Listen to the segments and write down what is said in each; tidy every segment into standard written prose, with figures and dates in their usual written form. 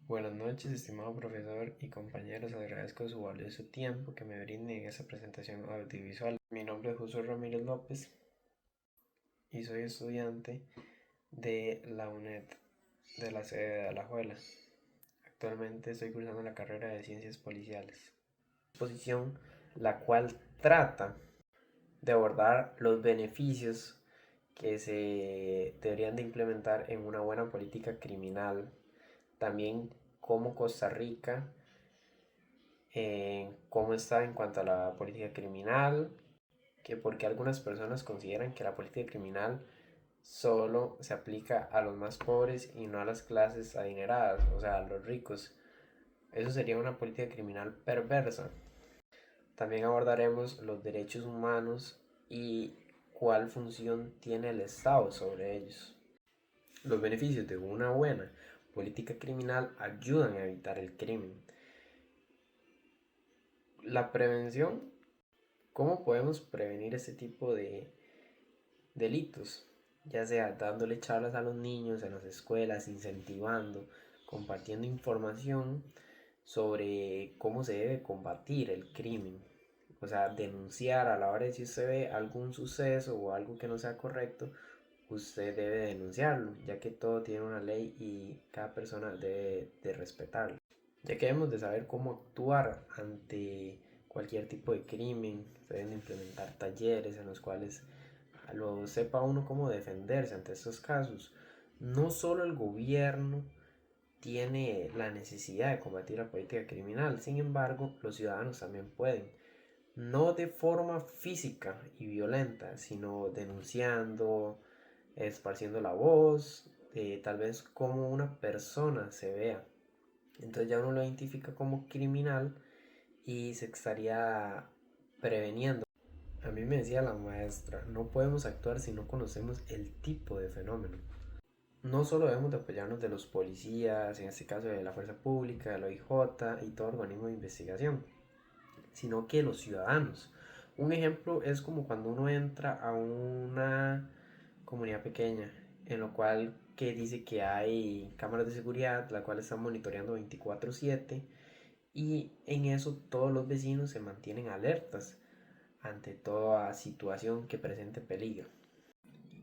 Buenas noches, estimado profesor y compañeros. Agradezco su valioso tiempo que me brinden en esta presentación audiovisual. Mi nombre es José Ramírez López y soy estudiante de la UNED de la sede de Alajuela. Actualmente estoy cursando la carrera de Ciencias Policiales. Exposición la cual trata de abordar los beneficios que se deberían de implementar en una buena política criminal. También cómo Costa Rica cómo está en cuanto a la política criminal, que porque algunas personas consideran que la política criminal solo se aplica a los más pobres y no a las clases adineradas, o sea, a los ricos. Eso sería una política criminal perversa. También abordaremos los derechos humanos y cuál función tiene el Estado sobre ellos. Los beneficios de una buena política criminal ayudan a evitar el crimen. La prevención. ¿Cómo podemos prevenir este tipo de delitos? Ya sea dándole charlas a los niños en las escuelas, incentivando, compartiendo información sobre cómo se debe combatir el crimen. O sea, denunciar a la hora de si usted ve algún suceso o algo que no sea correcto, usted debe denunciarlo, ya que todo tiene una ley y cada persona debe de respetarlo. Ya que debemos de saber cómo actuar ante cualquier tipo de crimen, se deben implementar talleres en los cuales lo sepa uno cómo defenderse ante estos casos. No solo el gobierno tiene la necesidad de combatir la política criminal, sin embargo, los ciudadanos también pueden. No de forma física y violenta, sino denunciando, esparciendo la voz, tal vez como una persona se vea. Entonces ya uno lo identifica como criminal y se estaría preveniendo. A mí me decía la maestra, no podemos actuar si no conocemos el tipo de fenómeno. No solo debemos de apoyarnos de los policías, en este caso de la fuerza pública, de la OIJ y todo organismo de investigación, sino que los ciudadanos. Un ejemplo es como cuando uno entra a una comunidad pequeña, en lo cual que dice que hay cámaras de seguridad, la cual están monitoreando 24/7 y en eso todos los vecinos se mantienen alertas ante toda situación que presente peligro.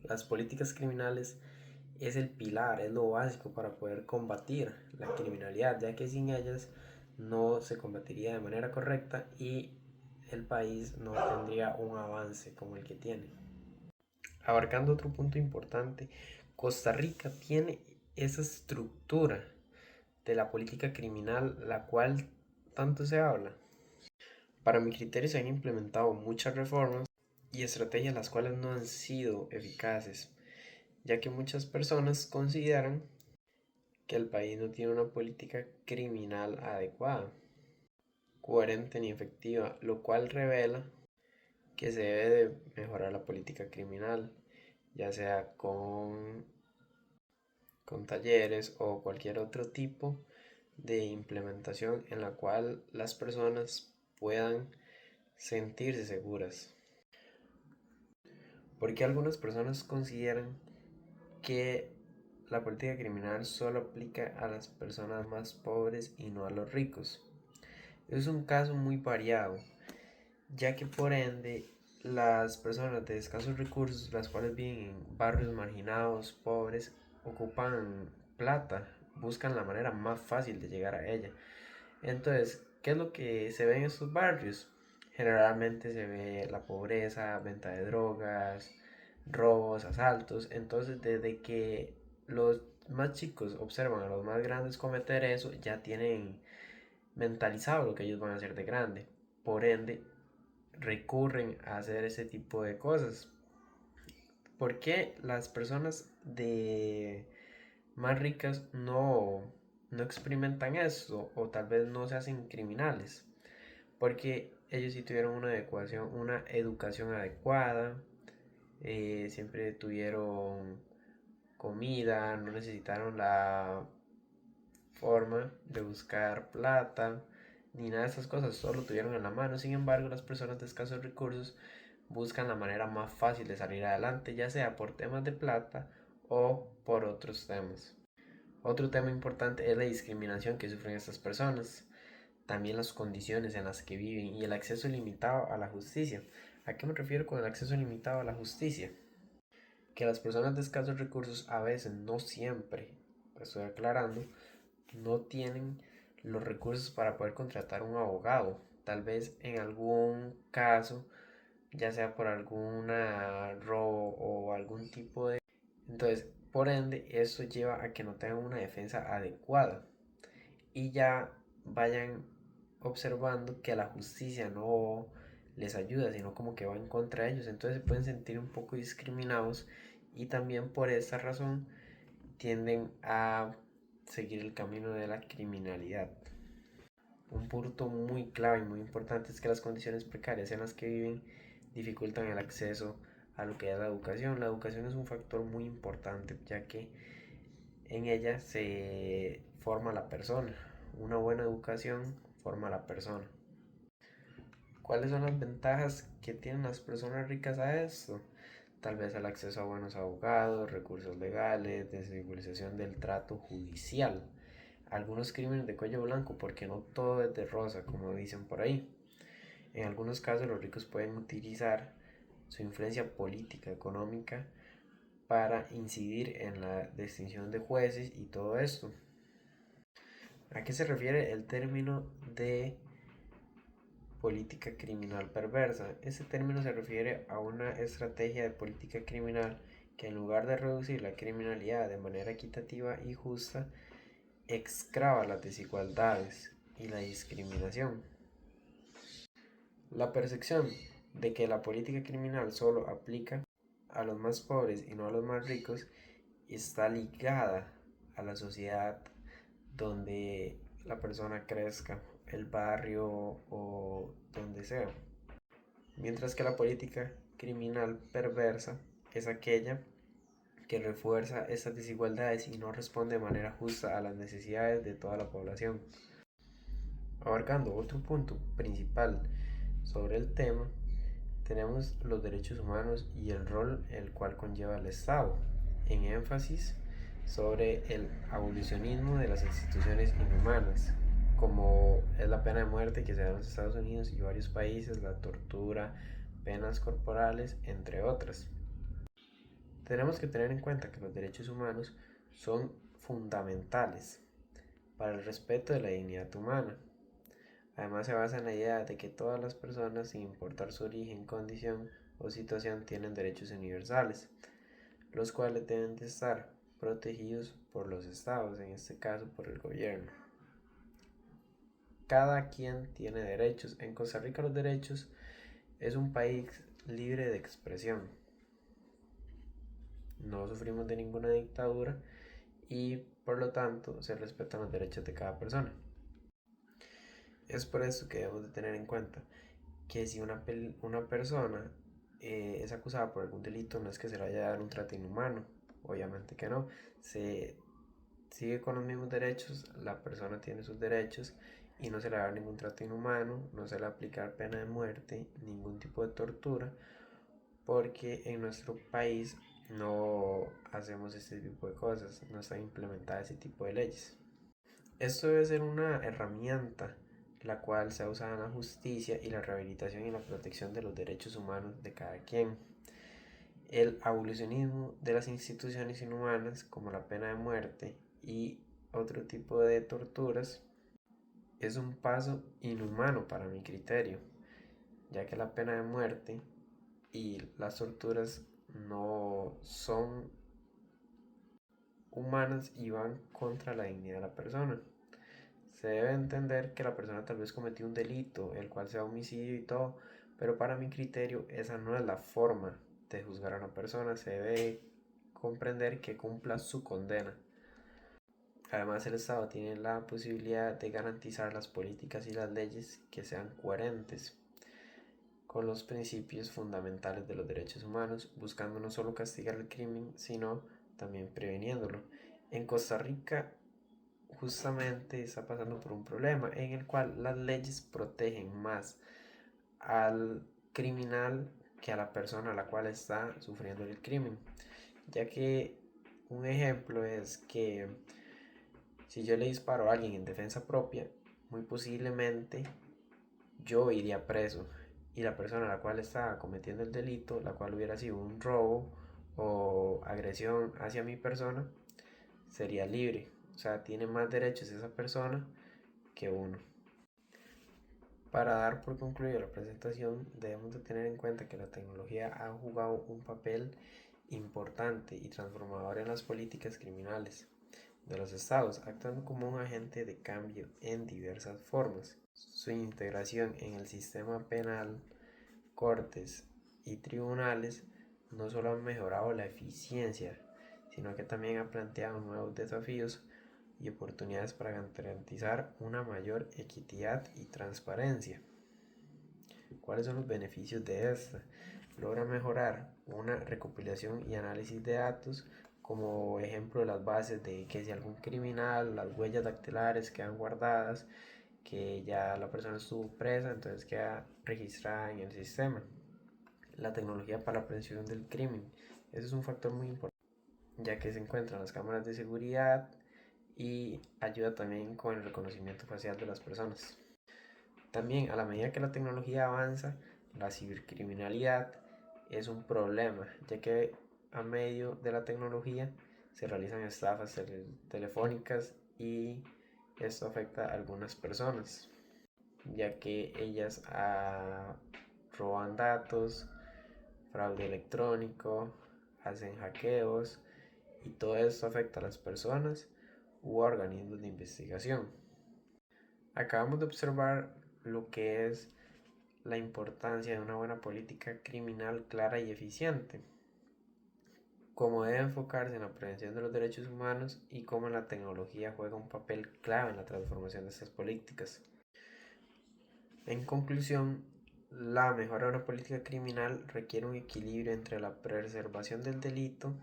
Las políticas criminales es el pilar, es lo básico para poder combatir la criminalidad, ya que sin ellas no se combatiría de manera correcta y el país no tendría un avance como el que tiene. Abarcando otro punto importante, Costa Rica tiene esa estructura de la política criminal, la cual tanto se habla. Para mi criterio se han implementado muchas reformas y estrategias las cuales no han sido eficaces, ya que muchas personas consideran que el país no tiene una política criminal adecuada, coherente ni efectiva, lo cual revela que se debe de mejorar la política criminal, ya sea con talleres o cualquier otro tipo de implementación en la cual las personas puedan sentirse seguras. Porque algunas personas consideran que la política criminal solo aplica a las personas más pobres y no a los ricos. Es un caso muy variado, ya que por ende las personas de escasos recursos, las cuales viven en barrios marginados, pobres, ocupan plata, buscan la manera más fácil de llegar a ella. Entonces, ¿qué es lo que se ve en estos barrios? Generalmente se ve la pobreza, venta de drogas, robos, asaltos. Entonces, desde que los más chicos observan a los más grandes cometer eso, ya tienen mentalizado lo que ellos van a hacer de grande. Por ende, recurren a hacer ese tipo de cosas. ¿Por qué las personas de más ricas no experimentan eso o tal vez no se hacen criminales? Porque ellos sí tuvieron una educación adecuada, siempre tuvieron comida, no necesitaron la forma de buscar plata, ni nada de esas cosas, solo tuvieron en la mano. Sin embargo, las personas de escasos recursos buscan la manera más fácil de salir adelante, ya sea por temas de plata o por otros temas. Otro tema importante es la discriminación que sufren estas personas, también las condiciones en las que viven y el acceso limitado a la justicia. ¿A qué me refiero con el acceso limitado a la justicia? Que las personas de escasos recursos a veces, no siempre, estoy aclarando, no tienen los recursos para poder contratar un abogado. Tal vez en algún caso, ya sea por alguna robo o algún tipo de... Entonces, por ende, eso lleva a que no tengan una defensa adecuada y ya vayan observando que la justicia no les ayuda, sino como que va en contra de ellos. Entonces se pueden sentir un poco discriminados y también por esa razón tienden a seguir el camino de la criminalidad. Un punto muy clave y muy importante es que las condiciones precarias en las que viven dificultan el acceso a lo que es la educación. La educación es un factor muy importante, ya que en ella se forma la persona. Una buena educación forma a la persona. ¿Cuáles son las ventajas que tienen las personas ricas a esto? Tal vez el acceso a buenos abogados, recursos legales, desigualización del trato judicial, algunos crímenes de cuello blanco, porque no todo es de rosa, como dicen por ahí. En algunos casos los ricos pueden utilizar su influencia política, económica, para incidir en la distinción de jueces y todo esto. ¿A qué se refiere el término de política criminal perversa? Este término se refiere a una estrategia de política criminal que en lugar de reducir la criminalidad de manera equitativa y justa, excava las desigualdades y la discriminación. La percepción de que la política criminal solo aplica a los más pobres y no a los más ricos está ligada a la sociedad donde la persona crezca, el barrio o donde sea. Mientras que la política criminal perversa es aquella que refuerza estas desigualdades y no responde de manera justa a las necesidades de toda la población. Abarcando otro punto principal sobre el tema, tenemos los derechos humanos y el rol el cual conlleva el Estado, en énfasis sobre el abolicionismo de las instituciones inhumanas, como es la pena de muerte que se da en los Estados Unidos y varios países, la tortura, penas corporales, entre otras. Tenemos que tener en cuenta que los derechos humanos son fundamentales para el respeto de la dignidad humana. Además se basa en la idea de que todas las personas, sin importar su origen, condición o situación, tienen derechos universales, los cuales deben de estar protegidos por los estados, en este caso por el gobierno. Cada quien tiene derechos. En Costa Rica los derechos es un país libre de expresión. No sufrimos de ninguna dictadura y por lo tanto se respetan los derechos de cada persona. Es por eso que debemos de tener en cuenta que si una persona es acusada por algún delito, no es que se le vaya a dar un trato inhumano, obviamente que no, se sigue con los mismos derechos, la persona tiene sus derechos y no se le va a dar ningún trato inhumano, no se le va a aplicar pena de muerte, ningún tipo de tortura, porque en nuestro país no hacemos este tipo de cosas, no está implementada ese tipo de leyes. Esto debe ser una herramienta la cual se ha usado en la justicia y la rehabilitación y la protección de los derechos humanos de cada quien. El abolicionismo de las instituciones inhumanas como la pena de muerte y otro tipo de torturas es un paso inhumano para mi criterio, ya que la pena de muerte y las torturas no son humanas y van contra la dignidad de la persona. Se debe entender que la persona tal vez cometió un delito, el cual sea homicidio y todo, pero para mi criterio esa no es la forma de juzgar a una persona, se debe comprender que cumpla su condena. Además, el Estado tiene la posibilidad de garantizar las políticas y las leyes que sean coherentes con los principios fundamentales de los derechos humanos, buscando no solo castigar el crimen, sino también preveniéndolo. En Costa Rica justamente está pasando por un problema en el cual las leyes protegen más al criminal que a la persona a la cual está sufriendo el crimen, ya que un ejemplo es que Si yo le disparo a alguien en defensa propia, muy posiblemente yo iría preso y la persona a la cual estaba cometiendo el delito, la cual hubiera sido un robo o agresión hacia mi persona, sería libre. O sea, tiene más derechos esa persona que uno. Para dar por concluido la presentación, debemos de tener en cuenta que la tecnología ha jugado un papel importante y transformador en las políticas criminales de los estados, actuando como un agente de cambio en diversas formas. Su integración en el sistema penal, cortes y tribunales no solo han mejorado la eficiencia, sino que también ha planteado nuevos desafíos y oportunidades para garantizar una mayor equidad y transparencia. ¿Cuáles son los beneficios de esta? Logra mejorar una recopilación y análisis de datos, como ejemplo de las bases de que si algún criminal, las huellas dactilares quedan guardadas, que ya la persona estuvo presa, entonces queda registrada en el sistema. La tecnología para la prevención del crimen, eso es un factor muy importante, ya que se encuentran las cámaras de seguridad y ayuda también con el reconocimiento facial de las personas. También, a la medida que la tecnología avanza, la cibercriminalidad es un problema, ya que a medio de la tecnología se realizan estafas telefónicas y esto afecta a algunas personas, ya que ellas roban datos, fraude electrónico, hacen hackeos y todo esto afecta a las personas u organismos de investigación. Acabamos de observar lo que es la importancia de una buena política criminal clara y eficiente, cómo debe enfocarse en la prevención de los derechos humanos y cómo la tecnología juega un papel clave en la transformación de estas políticas. En conclusión, la mejora de una política criminal requiere un equilibrio entre la preservación del delito,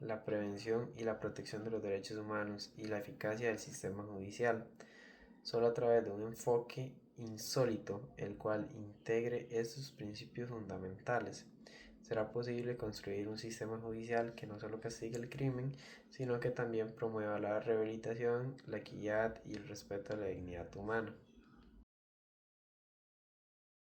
la prevención y la protección de los derechos humanos y la eficacia del sistema judicial. Solo a través de un enfoque insólito, el cual integre estos principios fundamentales, será posible construir un sistema judicial que no solo castigue el crimen, sino que también promueva la rehabilitación, la equidad y el respeto a la dignidad humana.